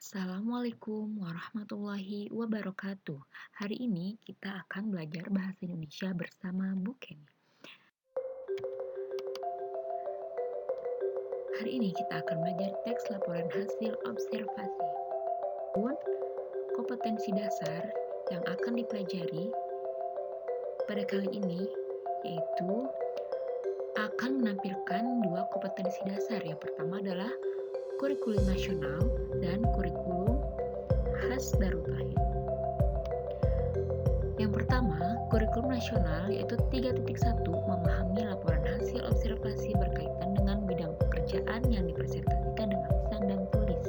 Assalamualaikum warahmatullahi wabarakatuh. Hari ini kita akan belajar bahasa Indonesia bersama Bu Kenny. Hari ini kita akan belajar teks laporan hasil observasi. Pun kompetensi dasar yang akan dipelajari pada kali ini yaitu akan menampilkan dua kompetensi dasar. Yang pertama adalah kurikulum nasional dan kurikulum khas Darut Tauhid. Yang pertama, kurikulum nasional yaitu 3.1 memahami laporan hasil observasi berkaitan dengan bidang pekerjaan yang dipresentasikan dengan lisan dan tulis.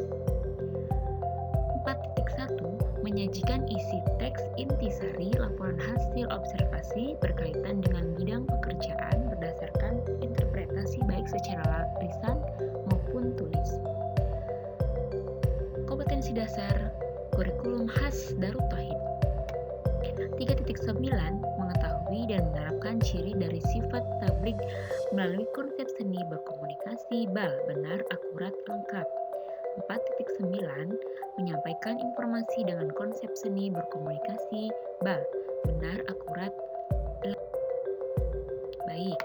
4.1 menyajikan isi teks intisari laporan hasil observasi berkaitan dengan bidang pekerjaan berdasarkan interpretasi baik secara lisan maupun tulis. Kompetensi dasar kurikulum khas Darut Tauhid. 3.9 mengetahui dan menerapkan ciri dari sifat tabligh melalui konsep seni berkomunikasi benar, akurat, lengkap. 4.9 menyampaikan informasi dengan konsep seni berkomunikasi benar, akurat, lengkap. Baik,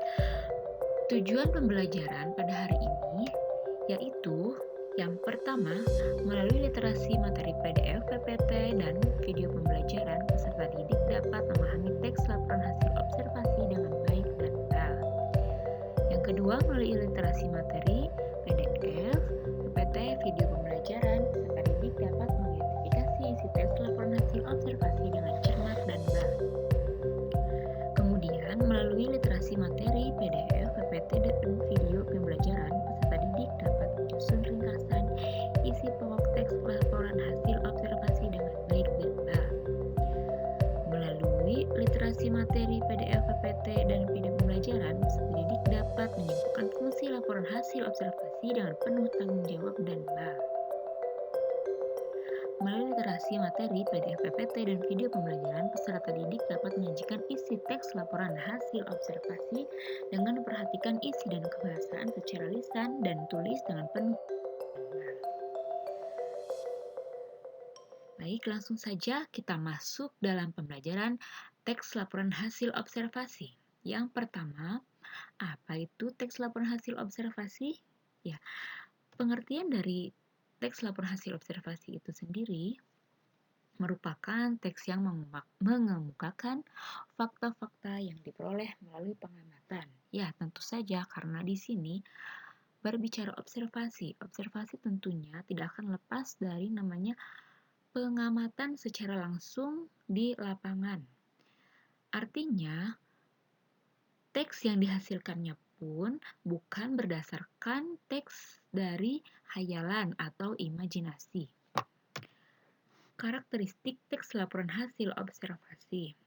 tujuan pembelajaran pada hari ini yaitu yang pertama, melalui literasi materi PDF, PPT, dan video pembelajaran, peserta didik dapat memahami teks laporan hasil observasi dengan baik dan benar. Yang kedua, melalui literasi materi PDF, PPT, video pembelajaran, peserta didik dapat mengidentifikasi isi teks laporan hasil observasi dengan cermat dan benar. Kemudian, melalui literasi materi PDF, PPT, dan video pembelajaran, peserta didik dapat menyusun ringkasan isi pokok teks laporan hasil observasi dengan baik dan benar. Melalui literasi materi PDF, PPT, dan video pembelajaran, peserta didik dapat menyimpulkan fungsi laporan hasil observasi dengan penuh tanggung jawab dan benar. Melalui literasi materi PDF, PPT, dan video pembelajaran, peserta didik dapat menyajikan isi teks laporan hasil observasi dengan memperhatikan isi dan kebahasaan secara lisan dan tulis dengan penuh. Baik, langsung saja kita masuk dalam pembelajaran teks laporan hasil observasi. Yang pertama, apa itu teks laporan hasil observasi? Ya, pengertian dari teks laporan hasil observasi itu sendiri merupakan teks yang mengemukakan fakta-fakta yang diperoleh melalui pengamatan. Ya, tentu saja karena di sini berbicara observasi. Observasi tentunya tidak akan lepas dari namanya pengamatan secara langsung di lapangan. Artinya, teks yang dihasilkannya pun bukan berdasarkan teks dari hayalan atau imajinasi. Karakteristik teks laporan hasil observasi.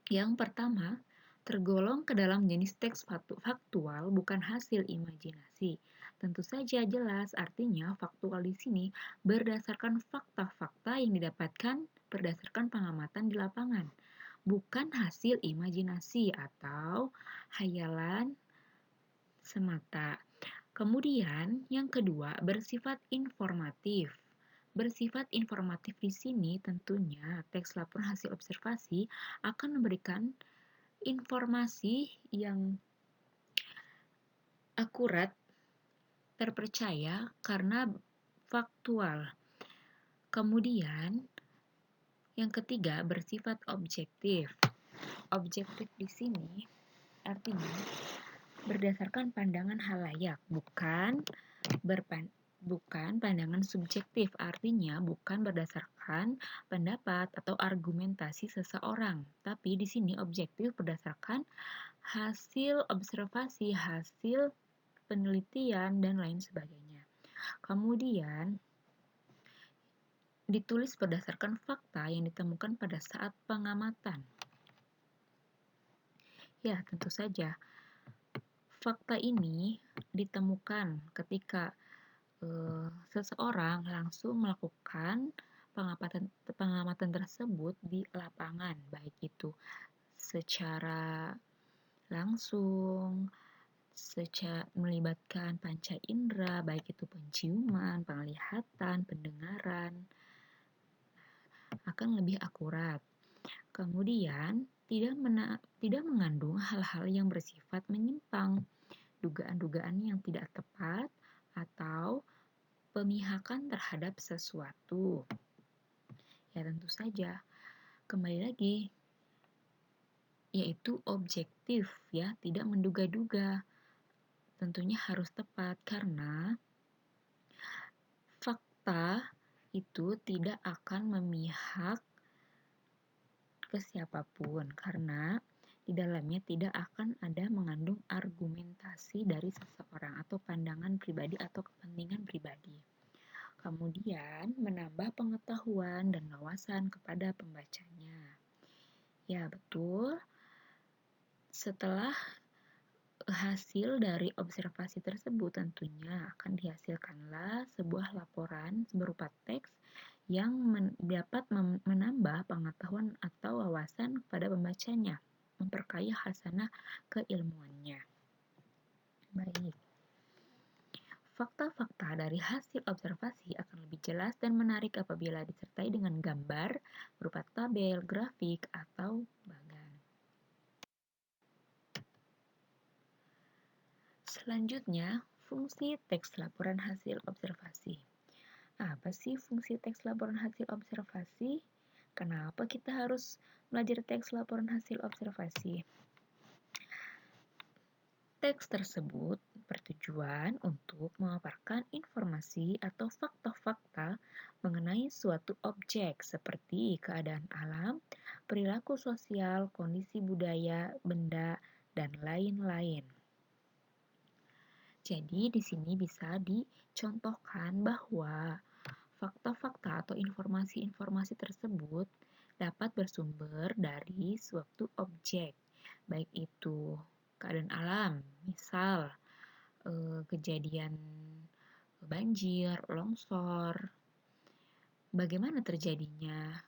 Yang pertama, tergolong ke dalam jenis teks faktual bukan hasil imajinasi. Tentu saja jelas artinya faktual di sini berdasarkan fakta-fakta yang didapatkan berdasarkan pengamatan di lapangan, bukan hasil imajinasi atau hayalan semata. Kemudian yang kedua, bersifat informatif. Bersifat informatif di sini tentunya teks laporan hasil observasi akan memberikan informasi yang akurat, terpercaya karena faktual. Kemudian yang ketiga, bersifat objektif. Objektif di sini artinya berdasarkan pandangan halayak, bukan pandangan subjektif, artinya bukan berdasarkan pendapat atau argumentasi seseorang, tapi di sini objektif berdasarkan hasil observasi, hasil penelitian, dan lain sebagainya. Kemudian ditulis berdasarkan fakta yang ditemukan pada saat pengamatan. Ya, tentu saja fakta ini ditemukan ketika seseorang langsung melakukan pengamatan tersebut di lapangan, baik itu secara langsung, melibatkan panca indera, baik itu penciuman, penglihatan, pendengaran, akan lebih akurat. Kemudian, tidak mengandung hal-hal yang bersifat menyimpang, dugaan-dugaan yang tidak tepat, atau pemihakan terhadap sesuatu. Ya tentu saja, kembali lagi, yaitu objektif ya, tidak menduga-duga. Tentunya harus tepat karena fakta itu tidak akan memihak ke siapapun karena di dalamnya tidak akan ada mengandung argumentasi dari seseorang atau pandangan pribadi atau kepentingan pribadi. Kemudian menambah pengetahuan dan wawasan kepada pembacanya. Ya, betul. Setelah hasil dari observasi tersebut tentunya akan dihasilkanlah sebuah laporan berupa teks yang dapat menambah pengetahuan atau wawasan kepada pembacanya, memperkaya khasanah keilmuannya. Baik. Fakta-fakta dari hasil observasi akan lebih jelas dan menarik apabila disertai dengan gambar berupa tabel, grafik, atau bagan. Selanjutnya, fungsi teks laporan hasil observasi. Apa sih fungsi teks laporan hasil observasi? Kenapa kita harus belajar teks laporan hasil observasi? Teks tersebut bertujuan untuk memaparkan informasi atau fakta-fakta mengenai suatu objek seperti keadaan alam, perilaku sosial, kondisi budaya, benda, dan lain-lain. Jadi di sini bisa dicontohkan bahwa fakta-fakta atau informasi-informasi tersebut dapat bersumber dari suatu objek, baik itu keadaan alam, misal kejadian banjir, longsor, bagaimana terjadinya,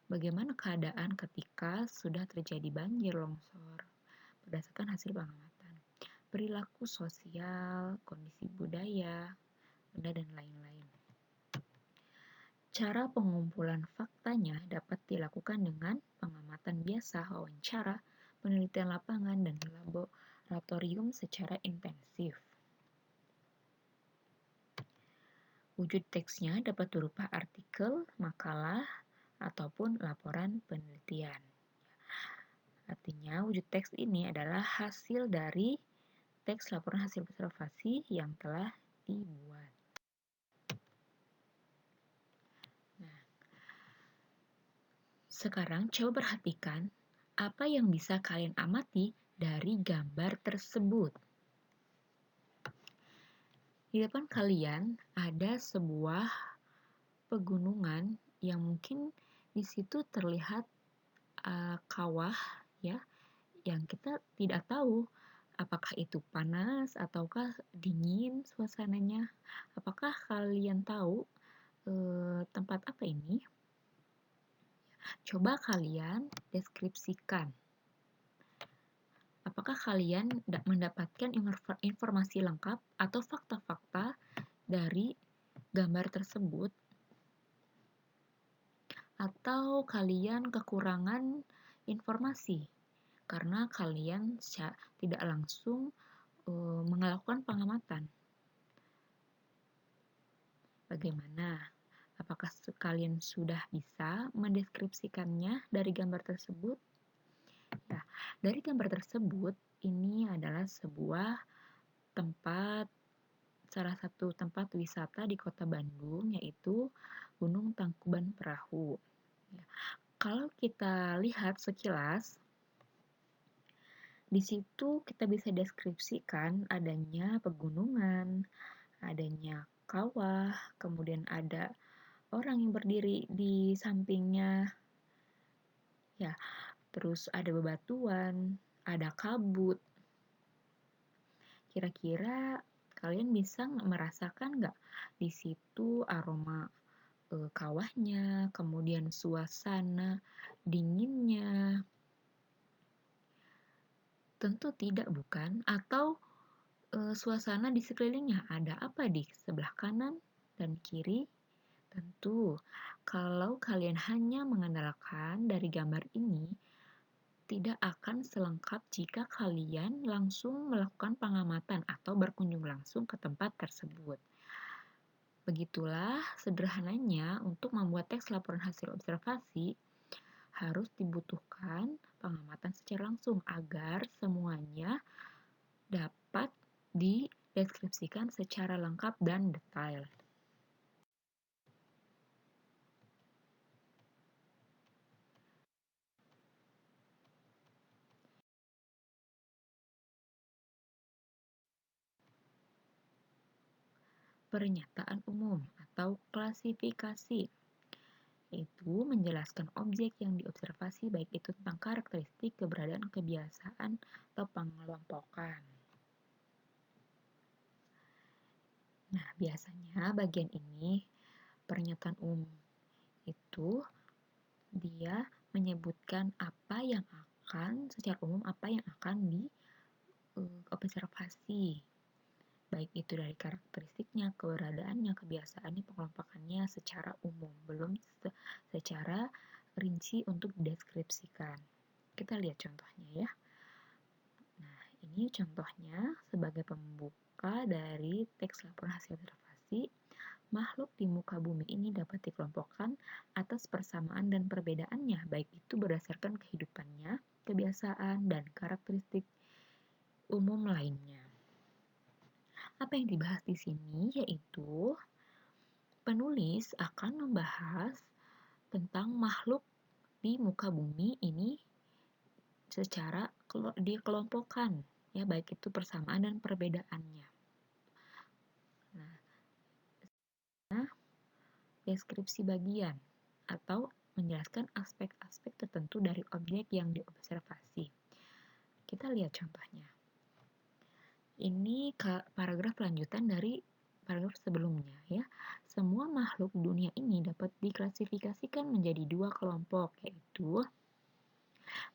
bagaimana keadaan ketika sudah terjadi banjir, longsor, berdasarkan hasil pengamatan, perilaku sosial, kondisi budaya, benda, dan lain-lain. Cara pengumpulan faktanya dapat dilakukan dengan pengamatan biasa, wawancara, penelitian lapangan, dan laboratorium secara intensif. Wujud teksnya dapat berupa artikel, makalah, ataupun laporan penelitian. Artinya, wujud teks ini adalah hasil dari teks laporan hasil observasi yang telah dibuat. Sekarang coba perhatikan apa yang bisa kalian amati dari gambar tersebut. Di depan kalian ada sebuah pegunungan yang mungkin di situ terlihat kawah ya, yang kita tidak tahu apakah itu panas ataukah dingin suasananya. Apakah kalian tahu tempat apa ini? Coba kalian deskripsikan. Apakah kalian mendapatkan informasi lengkap atau fakta-fakta dari gambar tersebut? Atau kalian kekurangan informasi karena kalian tidak langsung melakukan pengamatan? Bagaimana? Apakah kalian sudah bisa mendeskripsikannya dari gambar tersebut? Nah, dari gambar tersebut, ini adalah sebuah tempat, salah satu tempat wisata di kota Bandung, yaitu Gunung Tangkuban Perahu. Ya. Kalau kita lihat sekilas, di situ kita bisa deskripsikan adanya pegunungan, adanya kawah, kemudian ada orang yang berdiri di sampingnya, ya, terus ada bebatuan, ada kabut. Kira-kira kalian bisa merasakan nggak di situ aroma kawahnya, kemudian suasana dinginnya? Tentu tidak, bukan? Atau Suasana di sekelilingnya, ada apa di sebelah kanan dan kiri? Tentu, kalau kalian hanya mengandalkan dari gambar ini, tidak akan selengkap jika kalian langsung melakukan pengamatan atau berkunjung langsung ke tempat tersebut. Begitulah sederhananya untuk membuat teks laporan hasil observasi harus dibutuhkan pengamatan secara langsung agar semuanya dapat dideskripsikan secara lengkap dan detail. Pernyataan umum atau klasifikasi itu menjelaskan objek yang diobservasi baik itu tentang karakteristik, keberadaan, kebiasaan, atau pengelompokan. Nah, biasanya bagian ini pernyataan umum itu dia menyebutkan apa yang akan secara umum apa yang akan diobservasi. Baik itu dari karakteristiknya, keberadaannya, kebiasaannya, pengelompokannya secara umum, belum secara rinci untuk dideskripsikan. Kita lihat contohnya ya. Nah, ini contohnya sebagai pembuka dari teks laporan hasil observasi. Makhluk di muka bumi ini dapat dikelompokkan atas persamaan dan perbedaannya, baik itu berdasarkan kehidupannya, kebiasaan, dan karakteristik umum lainnya. Apa yang dibahas di sini yaitu penulis akan membahas tentang makhluk di muka bumi ini secara dikelompokkan, ya baik itu persamaan dan perbedaannya. Nah, deskripsi bagian atau menjelaskan aspek-aspek tertentu dari objek yang diobservasi. Kita lihat contohnya. Ini paragraf lanjutan dari paragraf sebelumnya ya. Semua makhluk dunia ini dapat diklasifikasikan menjadi dua kelompok, yaitu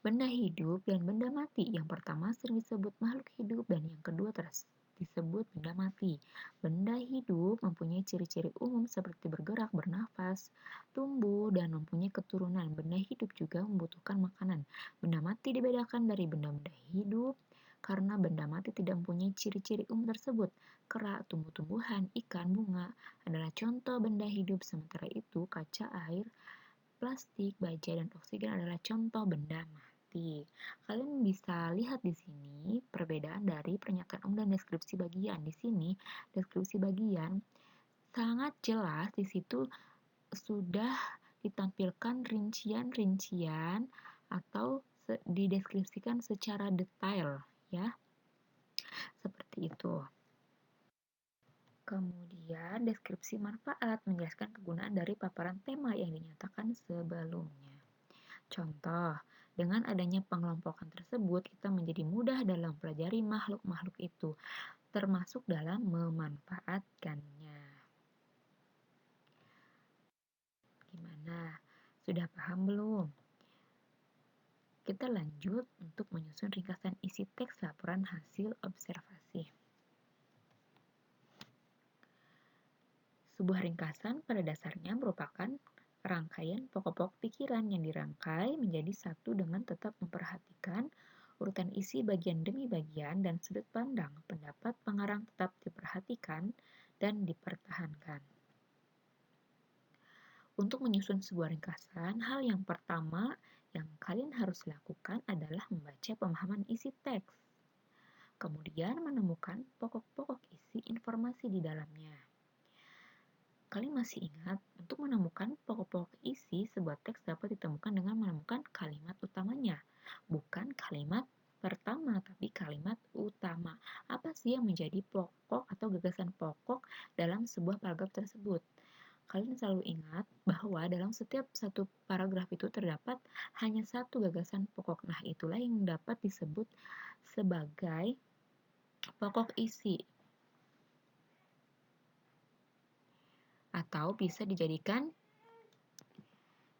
benda hidup dan benda mati. Yang pertama sering disebut makhluk hidup dan yang kedua disebut benda mati. Benda hidup mempunyai ciri-ciri umum seperti bergerak, bernafas, tumbuh, dan mempunyai keturunan. Benda hidup juga membutuhkan makanan. Benda mati dibedakan dari benda-benda hidup karena benda mati tidak mempunyai ciri-ciri umum tersebut. Kera, tumbuh-tumbuhan, ikan, bunga adalah contoh benda hidup, sementara itu kaca, air, plastik, baja, dan oksigen adalah contoh benda mati. Kalian bisa lihat di sini perbedaan dari pernyataan umum dan deskripsi bagian. Di sini deskripsi bagian sangat jelas, di situ sudah ditampilkan rincian-rincian atau dideskripsikan secara detail ya. Seperti itu. Kemudian deskripsi manfaat menjelaskan kegunaan dari paparan tema yang dinyatakan sebelumnya. Contoh, dengan adanya pengelompokan tersebut, kita menjadi mudah dalam mempelajari makhluk-makhluk itu, termasuk dalam memanfaatkannya. Gimana? Sudah paham belum? Kita lanjut untuk menyusun ringkasan isi teks laporan hasil observasi. Sebuah ringkasan pada dasarnya merupakan rangkaian pokok-pokok pikiran yang dirangkai menjadi satu dengan tetap memperhatikan urutan isi bagian demi bagian dan sudut pandang. Pendapat pengarang tetap diperhatikan dan dipertahankan. Untuk menyusun sebuah ringkasan, hal yang pertama yang kalian harus lakukan adalah membaca pemahaman isi teks. Kemudian menemukan pokok-pokok isi informasi di dalamnya. Kalian masih ingat, untuk menemukan pokok-pokok isi sebuah teks dapat ditemukan dengan menemukan kalimat utamanya. Bukan kalimat pertama, tapi kalimat utama. Apa sih yang menjadi pokok atau gagasan pokok dalam sebuah paragraf tersebut? Kalian selalu ingat bahwa dalam setiap satu paragraf itu terdapat hanya satu gagasan pokok. Nah, itulah yang dapat disebut sebagai pokok isi. Atau bisa dijadikan,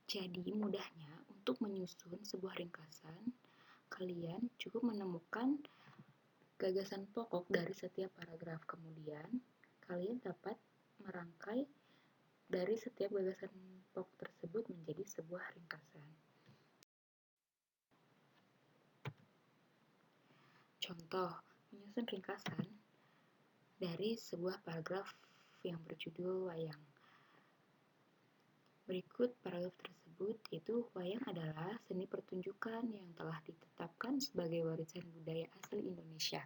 jadi mudahnya untuk menyusun sebuah ringkasan, kalian cukup menemukan gagasan pokok dari setiap paragraf. Kemudian, kalian dapat merangkai dari setiap gagasan pokok tersebut menjadi sebuah ringkasan. Contoh, menyusun ringkasan dari sebuah paragraf yang berjudul wayang. Berikut paragraf tersebut, yaitu wayang adalah seni pertunjukan yang telah ditetapkan sebagai warisan budaya asli Indonesia.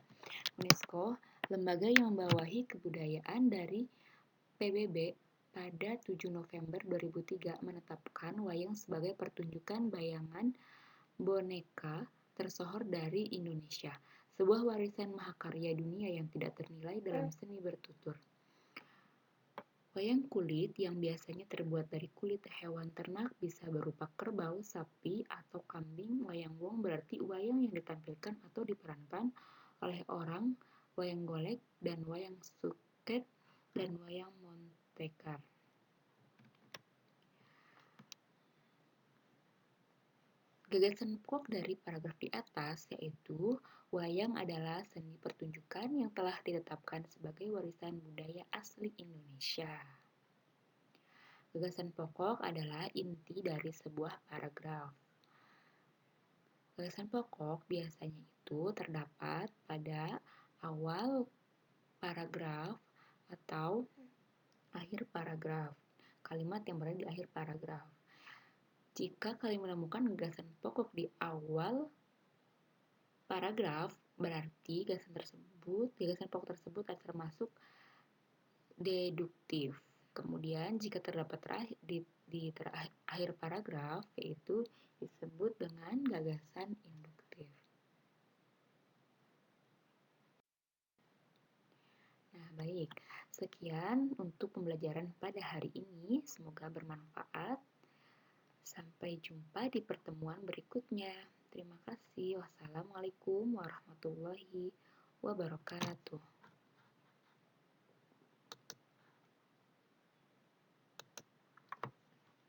UNESCO, lembaga yang membawahi kebudayaan dari PBB, pada 7 November 2003 menetapkan wayang sebagai pertunjukan bayangan boneka tersohor dari Indonesia, sebuah warisan mahakarya dunia yang tidak ternilai dalam seni bertutur. Wayang kulit yang biasanya terbuat dari kulit hewan ternak bisa berupa kerbau, sapi, atau kambing. Wayang wong berarti wayang yang ditampilkan atau diperankan oleh orang, wayang golek, dan wayang suket, dan wayang montekar. Gagasan pokok dari paragraf di atas yaitu wayang adalah seni pertunjukan yang telah ditetapkan sebagai warisan budaya asli Indonesia. Gagasan pokok adalah inti dari sebuah paragraf. Gagasan pokok biasanya itu terdapat pada awal paragraf atau akhir paragraf, kalimat yang berada di akhir paragraf. Jika kalian menemukan gagasan pokok di awal paragraf, berarti gagasan pokok tersebut akan termasuk deduktif. Kemudian jika terdapat di akhir paragraf, yaitu disebut dengan gagasan induktif. Nah, baik. Sekian untuk pembelajaran pada hari ini. Semoga bermanfaat. Sampai jumpa di pertemuan berikutnya. Terima kasih. Wassalamualaikum warahmatullahi wabarakatuh.